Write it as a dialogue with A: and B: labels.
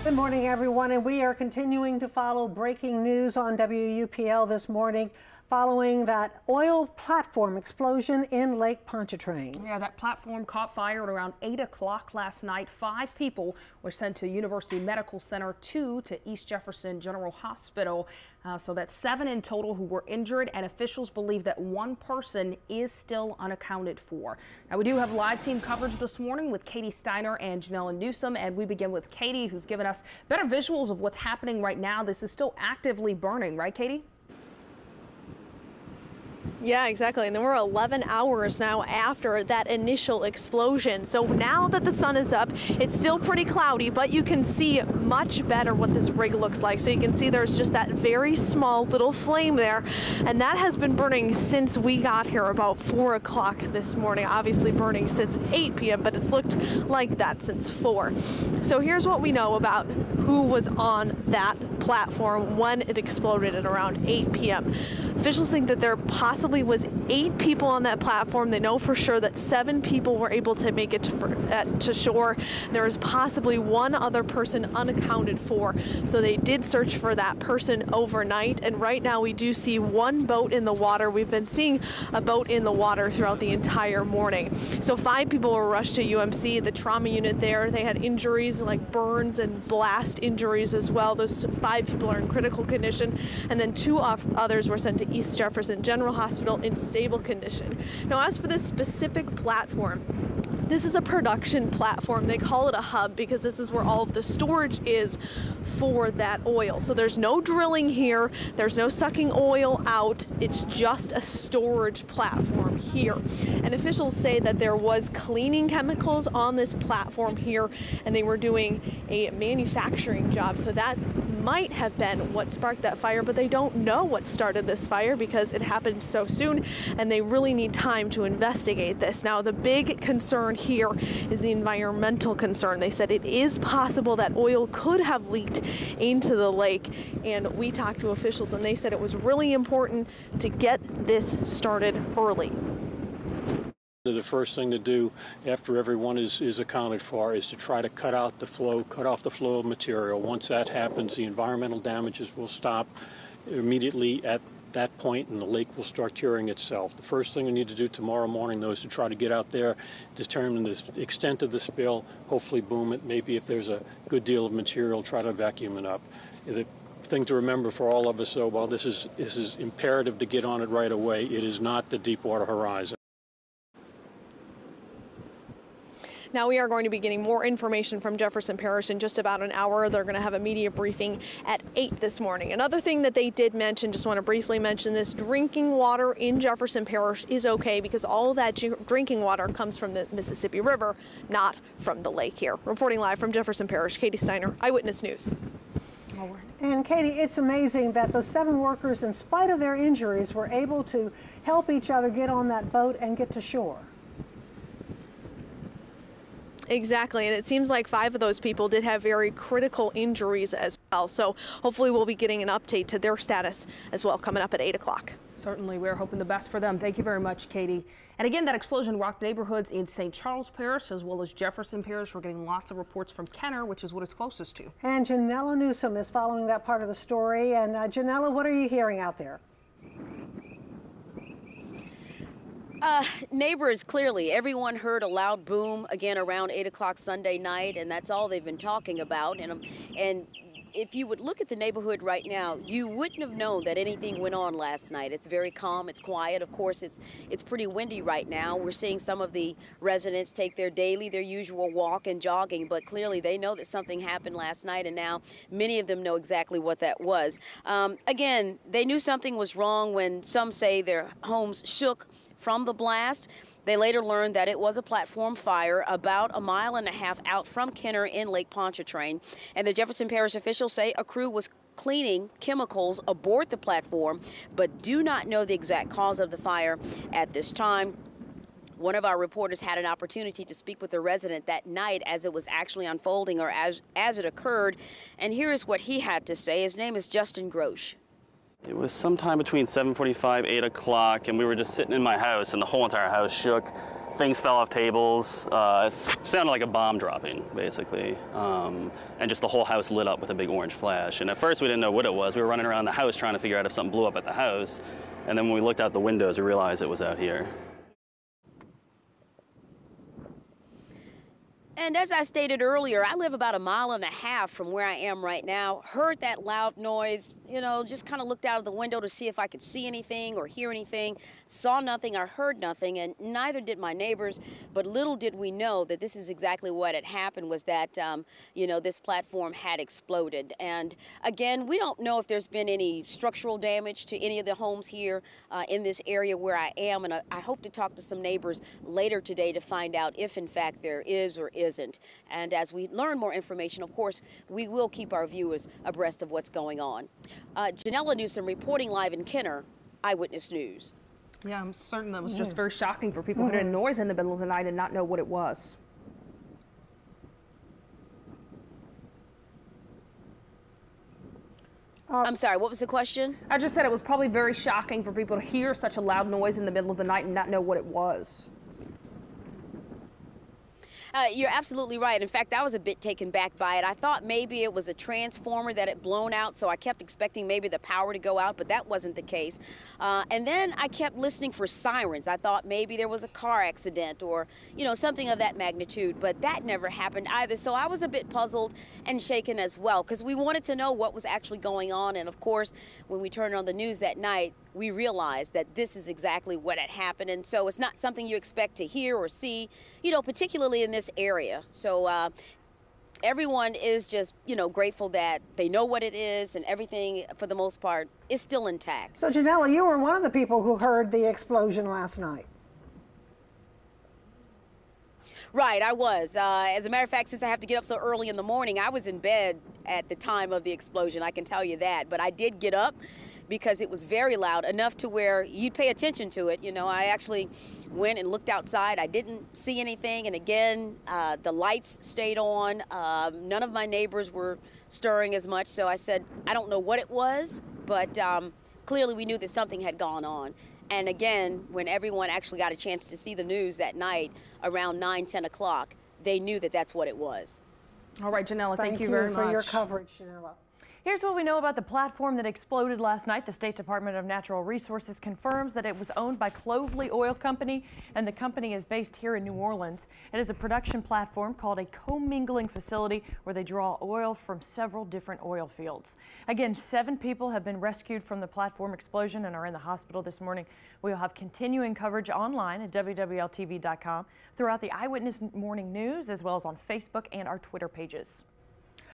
A: Good morning, everyone, and we are continuing to follow breaking news on WUPL this morning following that oil platform explosion in Lake Pontchartrain.
B: Yeah, that platform caught fire at around 8 o'clock last night. 5 people were sent to University Medical Center, 2 to East Jefferson General Hospital. So that's 7 in total who were injured, and officials believe that 1 person is still unaccounted for. Now, we do have live team coverage this morning with Katie Steiner and Janella Newsom, and we begin with Katie, who's given us better visuals of what's happening right now. This is still actively burning, right, Katie?
C: Yeah, exactly. And then we're 11 hours now after that initial explosion. So now that the sun is up, it's still pretty cloudy, but you can see much better what this rig looks like. So you can see there's just that very small little flame there. And that has been burning since we got here about 4 o'clock this morning. Obviously burning since 8 p.m., but it's looked like that since 4. So here's what we know about who was on that platform when it exploded at around 8 p.m. Officials think that there possibly was 8 people on that platform. They know for sure that 7 people were able to make it to shore. There is possibly 1 other person unaccounted for. So they did search for that person overnight. And right now we do see 1 boat in the water. We've been seeing a boat in the water throughout the entire morning. So 5 people were rushed to UMC, the trauma unit there. They had injuries like burns and blast injuries as well. Those 5 people are in critical condition. And then 2 others were sent to East Jefferson General Hospital in stable condition. Now, as for this specific platform, this is a production platform. They call it a hub because this is where all of the storage is for that oil. So there's no drilling here. There's no sucking oil out. It's just a storage platform here. And officials say that there was cleaning chemicals on this platform here, and they were doing a manufacturing job. So that might have been what sparked that fire, but they don't know what started this fire because it happened so soon, and they really need time to investigate this. Now, the big concern here is the environmental concern. They said it is possible that oil could have leaked into the lake, and we talked to officials and they said it was really important to get this started early.
D: The first thing to do after everyone is accounted for is to try to cut off the flow of material. Once that happens, the environmental damages will stop immediately at that point, and the lake will start curing itself. The first thing we need to do tomorrow morning, though, is to try to get out there, determine the extent of the spill, hopefully boom it. Maybe if there's a good deal of material, try to vacuum it up. The thing to remember for all of us, though, while this is imperative to get on it right away, it is not the Deepwater Horizon.
C: Now we are going to be getting more information from Jefferson Parish in just about an hour. They're going to have a media briefing at 8 this morning. Another thing that they did mention, just want to briefly mention this, drinking water in Jefferson Parish is okay because all of that drinking water comes from the Mississippi River, not from the lake here. Reporting live from Jefferson Parish, Katie Steiner, Eyewitness News.
A: And Katie, it's amazing that those 7 workers, in spite of their injuries, were able to help each other get on that boat and get to shore.
C: Exactly, and it seems like 5 of those people did have very critical injuries as well. So hopefully we'll be getting an update to their status as well coming up at 8 o'clock.
B: Certainly, we're hoping the best for them. Thank you very much, Katie. And again, that explosion rocked neighborhoods in St. Charles Parish as well as Jefferson Parish. We're getting lots of reports from Kenner, which is what it's closest to.
A: And Janella Newsom is following that part of the story. And Janella, what are you hearing out there?
E: Neighbors, clearly, everyone heard a loud boom again around 8 o'clock Sunday night, and that's all they've been talking about. And if you would look at the neighborhood right now, you wouldn't have known that anything went on last night. It's very calm, it's quiet. Of course, it's pretty windy right now. We're seeing some of the residents take their usual walk and jogging, but clearly they know that something happened last night, and now many of them know exactly what that was. Again, they knew something was wrong when some say their homes shook from the blast. They later learned that it was a platform fire about 1.5 miles out from Kenner in Lake Pontchartrain. And the Jefferson Parish officials say a crew was cleaning chemicals aboard the platform, but do not know the exact cause of the fire at this time. One of our reporters had an opportunity to speak with a resident that night as it was actually unfolding, or as it occurred. And here is what he had to say. His name is Justin Grosh.
F: It was sometime between 7:45, 8 o'clock, and we were just sitting in my house, and the whole entire house shook. things fell off tables. It sounded like a bomb dropping, basically. And just the whole house lit up with a big orange flash. And at first we didn't know what it was. We were running around the house trying to figure out if something blew up at the house. And then when we looked out the windows, we realized it was out here.
E: And as I stated earlier, I live about 1.5 miles from where I am right now. Heard that loud noise, you know, just kind of looked out of the window to see if I could see anything or hear anything. Saw nothing or heard nothing, and neither did my neighbors. But little did we know that this is exactly what had happened, was that, you know, this platform had exploded. And again, we don't know if there's been any structural damage to any of the homes here in this area where I am. And I hope to talk to some neighbors later today to find out if, in fact, there is or isn't. And as we learn more information, of course, we will keep our viewers abreast of what's going on. Janella Newsom reporting live in Kenner, Eyewitness News.
B: Yeah, I'm certain that was just very shocking for people who heard a noise in the middle of the night and not know what it was.
E: I'm sorry, what was the question?
B: I just said it was probably very shocking for people to hear such a loud noise in the middle of the night and not know what it was.
E: You're absolutely right. In fact, I was a bit taken back by it. I thought maybe it was a transformer that had blown out, so I kept expecting maybe the power to go out, but that wasn't the case. And then I kept listening for sirens. I thought maybe there was a car accident or, you know, something of that magnitude, but that never happened either. So I was a bit puzzled and shaken as well, because we wanted to know what was actually going on. And of course, when we turned on the news that night, we realized that this is exactly what had happened. And so it's not something you expect to hear or see, you know, particularly in this area. So everyone is just, you know, grateful that they know what it is, and everything, for the most part, is still intact.
A: So, Janella, you were one of the people who heard the explosion last night.
E: Right, I was. As a matter of fact, since I have to get up so early in the morning, I was in bed at the time of the explosion, I can tell you that. But I did get up because it was very loud, enough to where you'd pay attention to it. You know, I actually went and looked outside. I didn't see anything. And again, the lights stayed on. None of my neighbors were stirring as much. So I said, I don't know what it was, but clearly we knew that something had gone on. And again, when everyone actually got a chance to see the news that night around 9, 10 o'clock, they knew that that's what it was.
B: All right, Janella, thank you very much
A: for your coverage, Janella.
C: Here's what we know about the platform that exploded last night. The State Department of Natural Resources confirms that it was owned by Clovely Oil Company, and the company is based here in New Orleans. It is a production platform called a commingling facility where they draw oil from several different oil fields. Again, 7 people have been rescued from the platform explosion and are in the hospital this morning. We will have continuing coverage online at WWLTV.com, throughout the Eyewitness Morning News, as well as on Facebook and our Twitter pages.